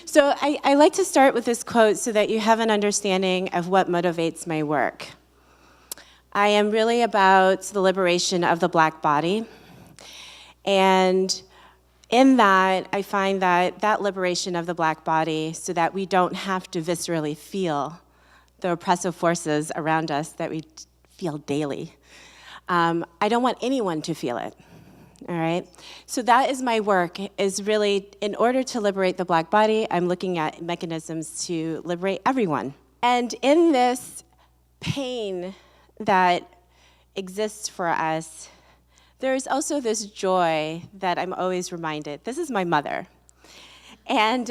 So I like to start with this quote so that you have an understanding of what motivates my work. I am really about the liberation of the Black body. And in that, I find that liberation of the Black body so that we don't have to viscerally feel the oppressive forces around us that we feel daily. I don't want anyone to feel it, all right? So that is my work, is really, in order to liberate the Black body, I'm looking at mechanisms to liberate everyone. And in this pain that exists for us, there is also this joy that I'm always reminded. This is my mother. And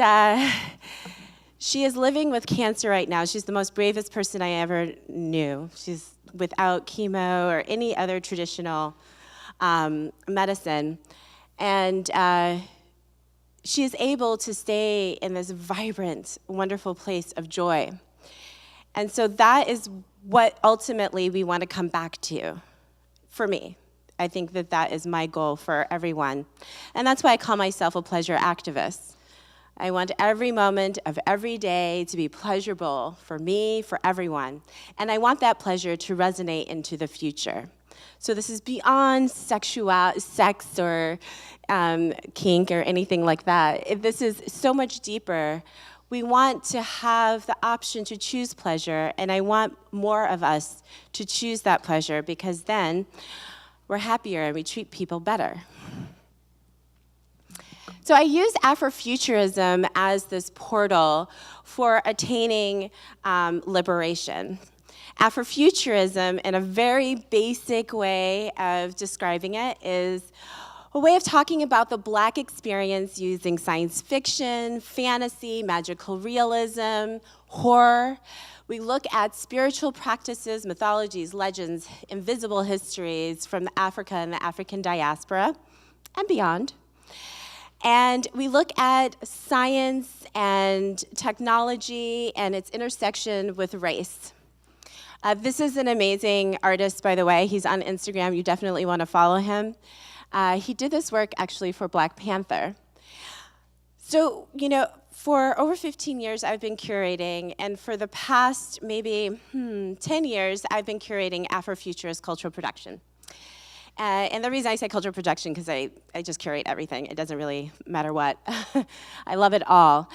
she is living with cancer right now. She's the most bravest person I ever knew. She's without chemo or any other traditional medicine. And she is able to stay in this vibrant, wonderful place of joy. And so that is what ultimately we want to come back to, for me. I think that that is my goal for everyone. And that's why I call myself a pleasure activist. I want every moment of every day to be pleasurable for me, for everyone. And I want that pleasure to resonate into the future. So this is beyond sex or kink or anything like that. This is so much deeper. We want to have the option to choose pleasure, and I want more of us to choose that pleasure, because then we're happier and we treat people better. So I use Afrofuturism as this portal for attaining liberation. Afrofuturism, in a very basic way of describing it, is a way of talking about the Black experience using science fiction, fantasy, magical realism, horror. We look at spiritual practices, mythologies, legends, invisible histories from Africa and the African diaspora and beyond. And we look at science and technology and its intersection with race. This is an amazing artist, by the way. He's on Instagram. You definitely want to follow him. He did this work actually for Black Panther. So, for over 15 years, I've been curating, and for the past maybe 10 years, I've been curating Afrofuturist cultural production. And the reason I say cultural production, because I just curate everything. It doesn't really matter what. I love it all.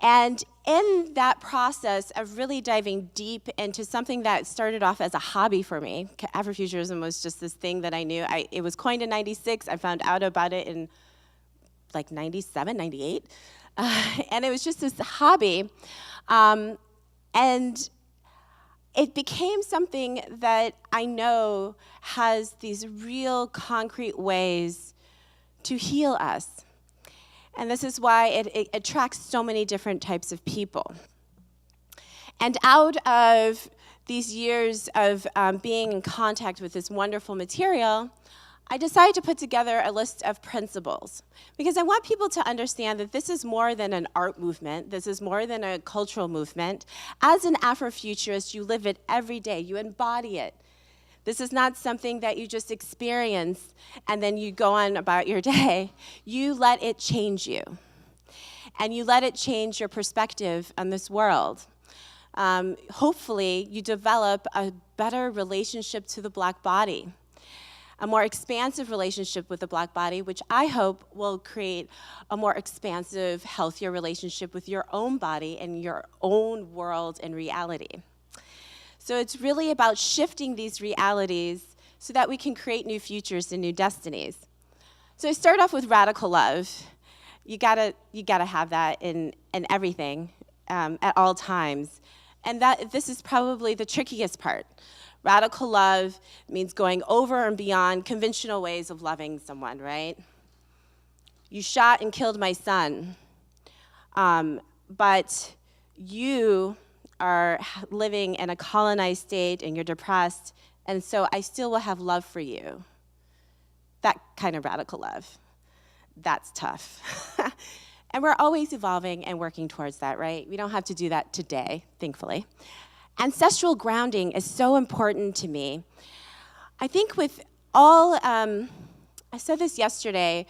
And in that process of really diving deep into something that started off as a hobby for me, Afrofuturism was just this thing that I knew. It was coined in '96. I found out about it in like '97, '98. And it was just this hobby. And it became something that I know has these real concrete ways to heal us. And this is why it attracts so many different types of people. And out of these years of being in contact with this wonderful material, I decided to put together a list of principles, because I want people to understand that this is more than an art movement. This is more than a cultural movement. As an Afrofuturist, you live it every day. You embody it. This is not something that you just experience and then you go on about your day. You let it change you, and you let it change your perspective on this world. Hopefully, you develop a better relationship to the Black body, a more expansive relationship with the Black body, which I hope will create a more expansive, healthier relationship with your own body and your own world and reality. So it's really about shifting these realities so that we can create new futures and new destinies. So I start off with radical love. You gotta have that in everything at all times. And this is probably the trickiest part. Radical love means going over and beyond conventional ways of loving someone, right? You shot and killed my son, but you are living in a colonized state and you're depressed, and so I still will have love for you. That kind of radical love. That's tough. And we're always evolving and working towards that, right? We don't have to do that today, thankfully. Ancestral grounding is so important to me. I think with all, I said this yesterday,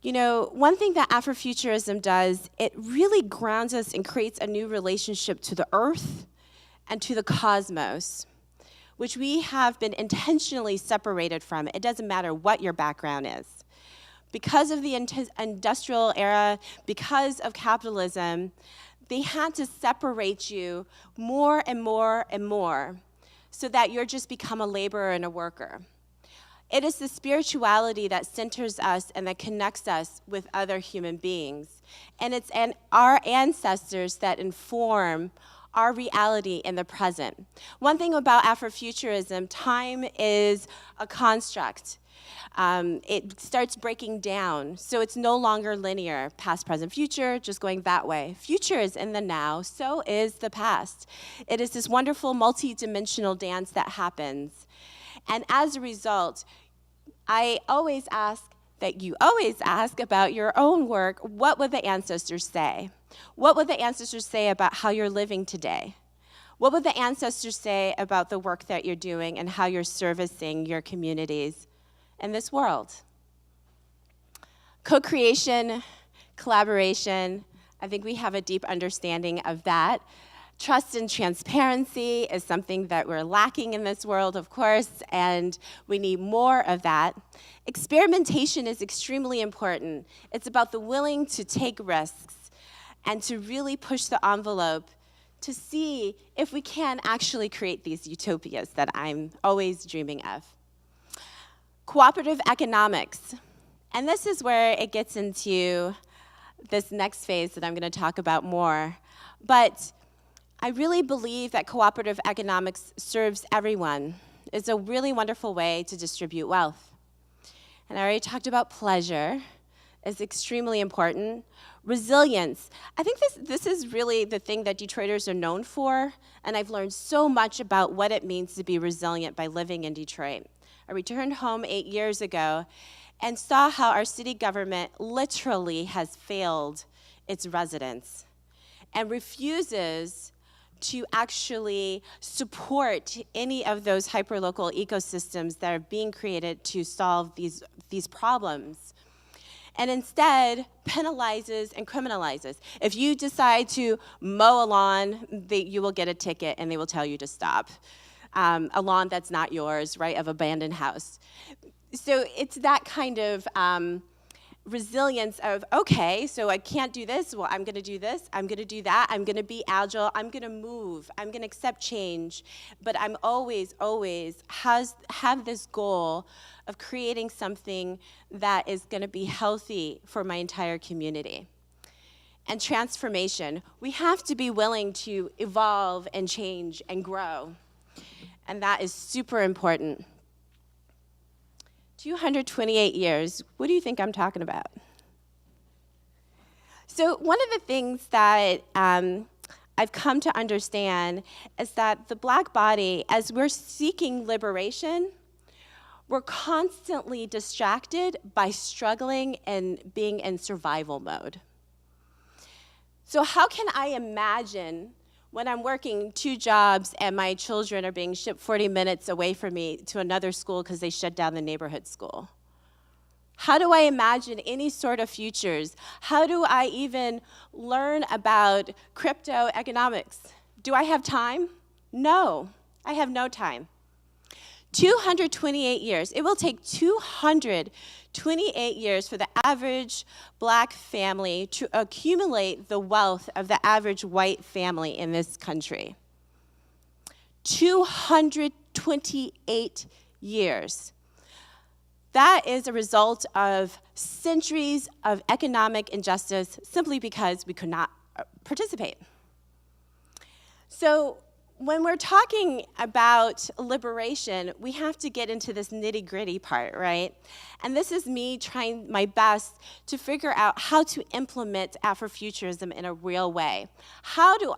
You know, one thing that Afrofuturism does, it really grounds us and creates a new relationship to the earth and to the cosmos, which we have been intentionally separated from. It doesn't matter what your background is. Because of the industrial era, because of capitalism, they had to separate you more and more and more so that you're just become a laborer and a worker. It is the spirituality that centers us and that connects us with other human beings. And it's our ancestors that inform our reality in the present. One thing about Afrofuturism, time is a construct. It starts breaking down, so it's no longer linear, past, present, future, just going that way. Future is in the now, so is the past. It is this wonderful multi-dimensional dance that happens. And as a result, I always ask that you always ask about your own work, what would the ancestors say? What would the ancestors say about how you're living today? What would the ancestors say about the work that you're doing and how you're servicing your communities in this world? Co-creation, collaboration, I think we have a deep understanding of that. Trust and transparency is something that we're lacking in this world, of course, and we need more of that. Experimentation is extremely important. It's about the willing to take risks and to really push the envelope to see if we can actually create these utopias that I'm always dreaming of. Cooperative economics. And this is where it gets into this next phase that I'm going to talk about more. But I really believe that cooperative economics serves everyone. It's a really wonderful way to distribute wealth. And I already talked about pleasure. It's extremely important. Resilience. I think this is really the thing that Detroiters are known for, and I've learned so much about what it means to be resilient by living in Detroit. I returned home 8 years ago and saw how our city government literally has failed its residents and refuses to actually support any of those hyperlocal ecosystems that are being created to solve these problems, and instead penalizes and criminalizes. If you decide to mow a lawn, you will get a ticket and they will tell you to stop. A lawn that's not yours, right, of abandoned house. So it's that kind of resilience of, okay, so I can't do this, well, I'm gonna do this, I'm gonna do that, I'm gonna be agile, I'm gonna move, I'm gonna accept change, but I'm always have this goal of creating something that is gonna be healthy for my entire community. And transformation, we have to be willing to evolve and change and grow, and that is super important. 228 years, what do you think I'm talking about? So one of the things that I've come to understand is that the Black body, as we're seeking liberation, we're constantly distracted by struggling and being in survival mode. So how can I imagine when I'm working 2 jobs and my children are being shipped 40 minutes away from me to another school because they shut down the neighborhood school? How do I imagine any sort of futures? How do I even learn about crypto economics? Do I have time? No, I have no time. 228 years. It will take 228 years for the average Black family to accumulate the wealth of the average white family in this country. 228 years. That is a result of centuries of economic injustice simply because we could not participate. So when we're talking about liberation, we have to get into this nitty-gritty part, right? And this is me trying my best to figure out how to implement Afrofuturism in a real way. How do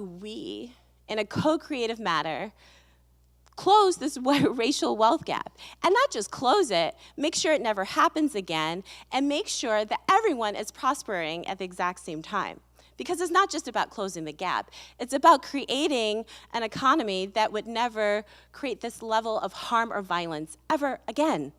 we, in a co-creative manner, close this racial wealth gap? And not just close it, make sure it never happens again, and make sure that everyone is prospering at the exact same time. Because it's not just about closing the gap. It's about creating an economy that would never create this level of harm or violence ever again.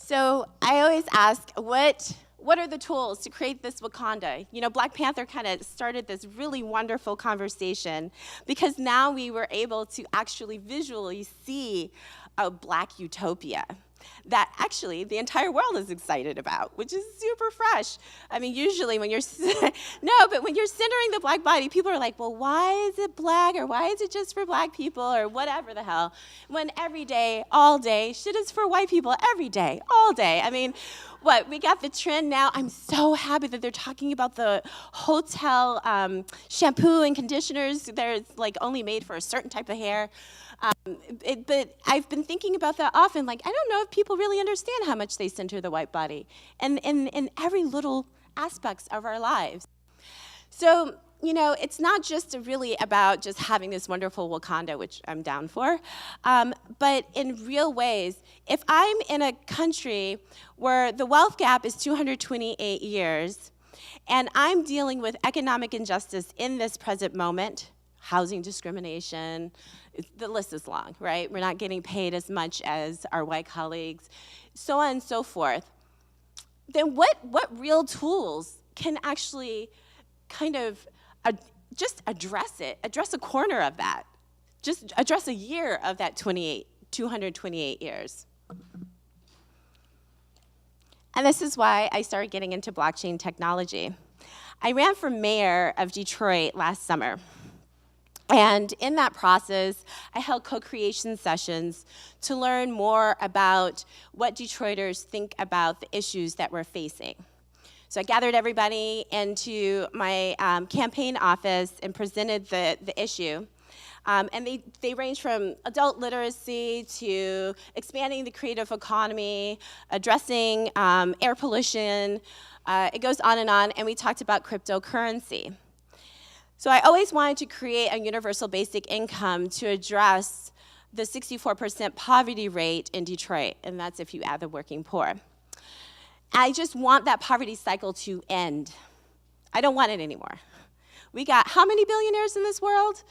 So I always ask, what are the tools to create this Wakanda? You know, Black Panther kind of started this really wonderful conversation because now we were able to actually visually see a Black utopia that actually the entire world is excited about, which is super fresh. I mean, usually when you're, but when you're centering the Black body, people are like, well, why is it Black, or why is it just for Black people, or whatever the hell, when every day, all day, shit is for white people every day, all day. I mean, what, we got the trend now. I'm so happy that they're talking about the hotel shampoo and conditioners. They're like only made for a certain type of hair. But I've been thinking about that often, like, I don't know if people really understand how much they center the white body and in every little aspects of our lives. So, you know, it's not just really about just having this wonderful Wakanda, which I'm down for, but in real ways. If I'm in a country where the wealth gap is 228 years, and I'm dealing with economic injustice in this present moment, housing discrimination, the list is long, right? We're not getting paid as much as our white colleagues, so on and so forth. Then what real tools can actually kind of just address it, address a corner of that, just address a year of that 228 years? And this is why I started getting into blockchain technology. I ran for mayor of Detroit last summer. And in that process, I held co-creation sessions to learn more about what Detroiters think about the issues that we're facing. So I gathered everybody into my campaign office and presented the issue. And they range from adult literacy to expanding the creative economy, addressing air pollution. It goes on, and we talked about cryptocurrency. So I always wanted to create a universal basic income to address the 64% poverty rate in Detroit, and that's if you add the working poor. I just want that poverty cycle to end. I don't want it anymore. We got how many billionaires in this world?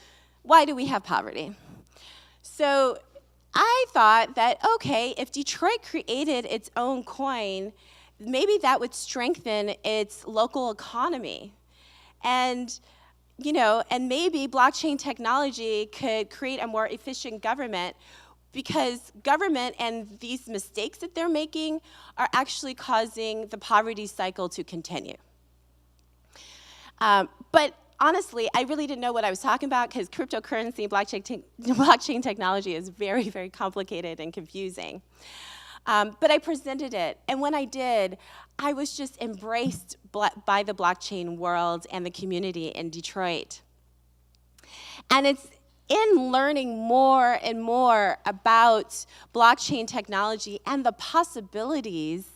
Why do we have poverty? So I thought that, okay, if Detroit created its own coin, maybe that would strengthen its local economy. And you know, and maybe blockchain technology could create a more efficient government, because government and these mistakes that they're making are actually causing the poverty cycle to continue. But honestly, I really didn't know what I was talking about, because cryptocurrency, blockchain technology is very, very complicated and confusing. But I presented it, and when I did, I was just embraced by the blockchain world and the community in Detroit. And it's in learning more and more about blockchain technology and the possibilities,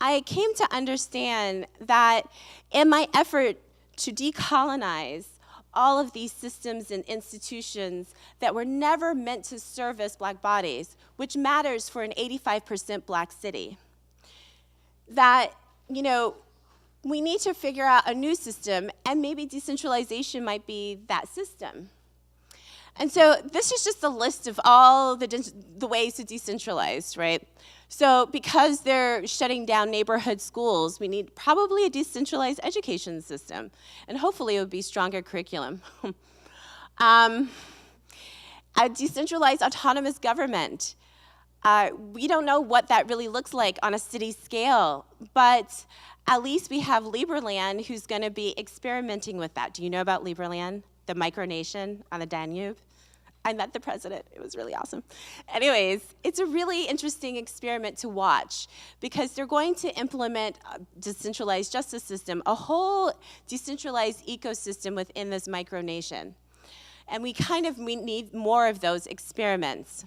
I came to understand that in my effort to decolonize all of these systems and institutions that were never meant to service Black bodies, which matters for an 85% Black city, that, you know, we need to figure out a new system, and maybe decentralization might be that system. And so this is just a list of all the ways to decentralize, right? So because they're shutting down neighborhood schools, we need probably a decentralized education system, and hopefully it would be stronger curriculum. A decentralized autonomous government. We don't know what that really looks like on a city scale, but at least we have Liberland who's going to be experimenting with that. Do you know about Liberland, the micronation on the Danube? I met the president. It was really awesome. Anyways, it's a really interesting experiment to watch, because they're going to implement a decentralized justice system, a whole decentralized ecosystem within this micronation. And we need more of those experiments.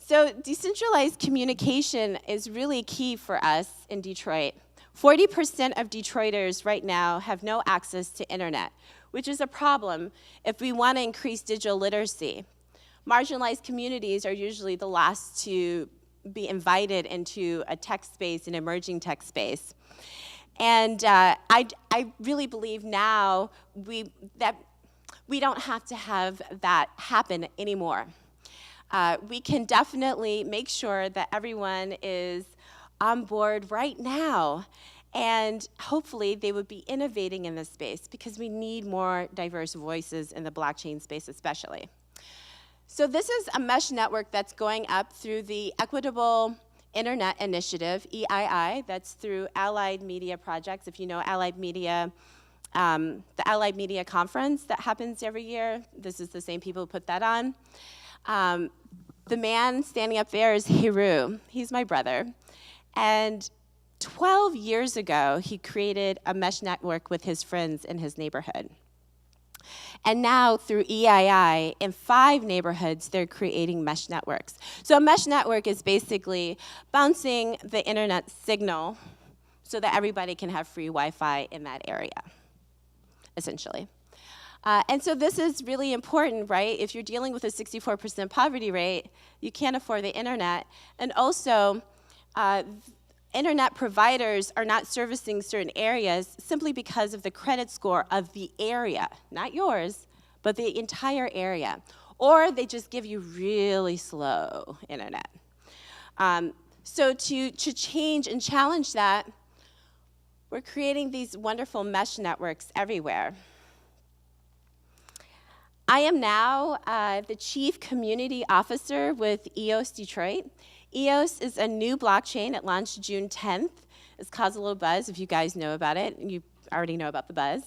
So decentralized communication is really key for us in Detroit. 40% of Detroiters right now have no access to internet, which is a problem if we want to increase digital literacy. Marginalized communities are usually the last to be invited into a tech space, an emerging tech space. And I really believe now that we don't have to have that happen anymore. we can definitely make sure that everyone is on board right now. And hopefully they would be innovating in this space because we need more diverse voices in the blockchain space especially. So this is a mesh network that's going up through the Equitable Internet Initiative, EII, that's through Allied Media Projects. If you know Allied Media, the Allied Media Conference that happens every year, this is the same people who put that on. The man standing up there is Hiru. He's my brother. And 12 years ago, he created a mesh network with his friends in his neighborhood. And now, through EII, in 5 neighborhoods, they're creating mesh networks. So a mesh network is basically bouncing the internet signal so that everybody can have free Wi-Fi in that area, essentially. And so this is really important, right? If you're dealing with a 64% poverty rate, you can't afford the internet. And also, internet providers are not servicing certain areas simply because of the credit score of the area, not yours, but the entire area. Or they just give you really slow internet. So to change and challenge that, we're creating these wonderful mesh networks everywhere. I am now the Chief Community Officer with EOS Detroit. EOS is a new blockchain. It launched June 10th. It's caused a little buzz, if you guys know about it. You already know about the buzz.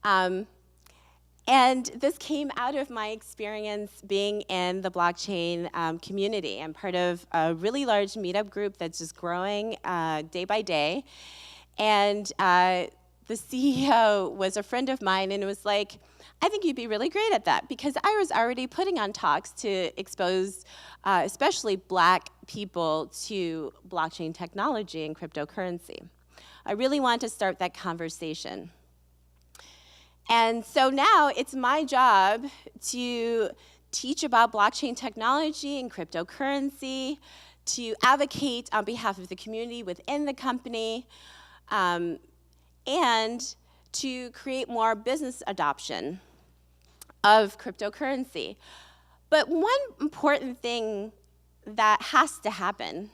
And this came out of my experience being in the blockchain community. I'm part of a really large meetup group that's just growing day by day. And the CEO was a friend of mine, and it was like, I think you'd be really great at that, because I was already putting on talks to expose especially Black people to blockchain technology and cryptocurrency. I really want to start that conversation. And so now it's my job to teach about blockchain technology and cryptocurrency, to advocate on behalf of the community within the company, and to create more business adoption of cryptocurrency. But one important thing that has to happen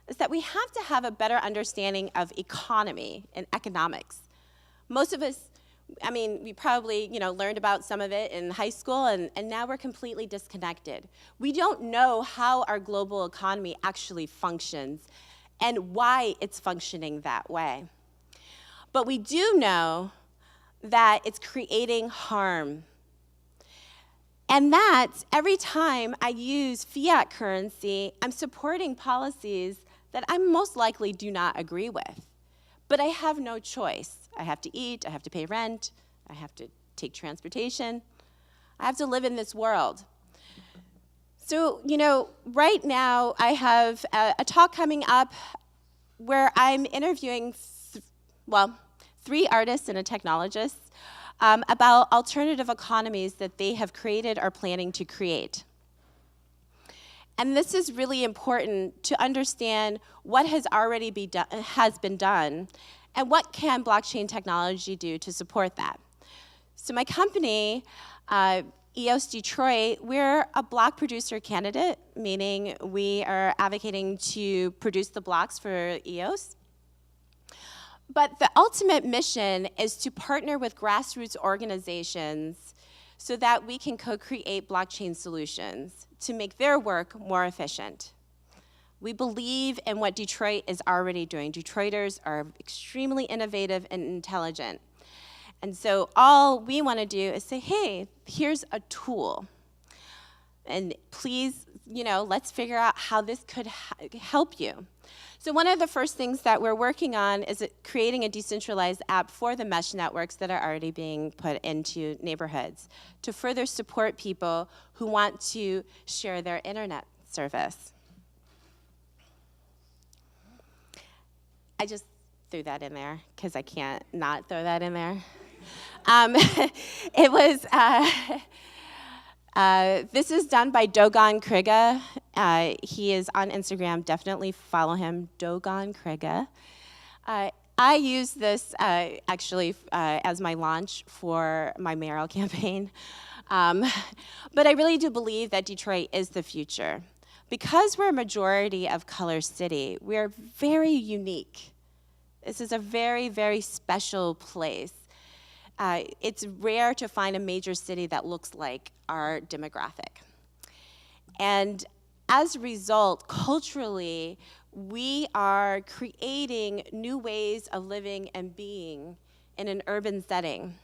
is that we have to have a better understanding of economy and economics. Most of us, I mean, we probably learned about some of it in high school, and now we're completely disconnected. We don't know how our global economy actually functions and why it's functioning that way. But we do know that it's creating harm. And that every time I use fiat currency, I'm supporting policies that I most likely do not agree with. But I have no choice. I have to eat, I have to pay rent, I have to take transportation. I have to live in this world. So, right now I have a talk coming up where I'm interviewing 3 artists and a technologist about alternative economies that they have created or planning to create. And this is really important to understand what has already been done and what can blockchain technology do to support that. So my company, EOS Detroit, we're a block producer candidate, meaning we are advocating to produce the blocks for EOS. But the ultimate mission is to partner with grassroots organizations so that we can co-create blockchain solutions to make their work more efficient. We believe in what Detroit is already doing. Detroiters are extremely innovative and intelligent. And so all we want to do is say, hey, here's a tool. And please, let's figure out how this could help you. So one of the first things that we're working on is creating a decentralized app for the mesh networks that are already being put into neighborhoods to further support people who want to share their internet service. I just threw that in there because I can't not throw that in there. This is done by Dogon Kriga. He is on Instagram. Definitely follow him, Dogon Kriga. I use this actually as my launch for my mayoral campaign. But I really do believe that Detroit is the future. Because we're a majority of color city, we're very unique. This is a very, very special place. It's rare to find a major city that looks like our demographic. And as a result, culturally, we are creating new ways of living and being in an urban setting,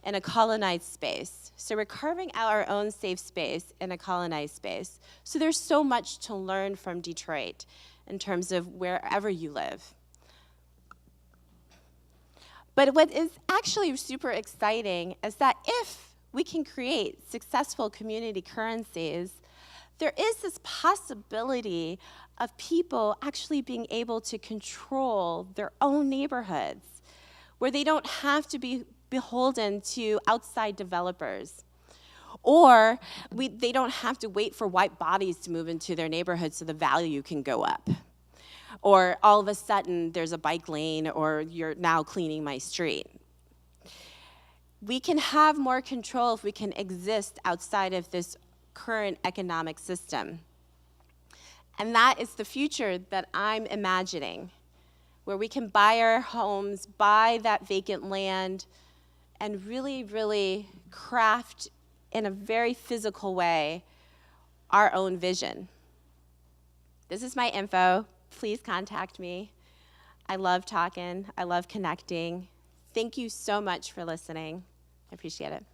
in a colonized space. So we're carving out our own safe space in a colonized space. So there's so much to learn from Detroit in terms of wherever you live. But what is actually super exciting is that if we can create successful community currencies, there is this possibility of people actually being able to control their own neighborhoods, where they don't have to be beholden to outside developers, or they don't have to wait for white bodies to move into their neighborhood so the value can go up. Or all of a sudden, there's a bike lane, or you're now cleaning my street. We can have more control if we can exist outside of this current economic system. And that is the future that I'm imagining, where we can buy our homes, buy that vacant land, and really, really craft in a very physical way our own vision. This is my info. Please contact me. I love talking. I love connecting. Thank you so much for listening. I appreciate it.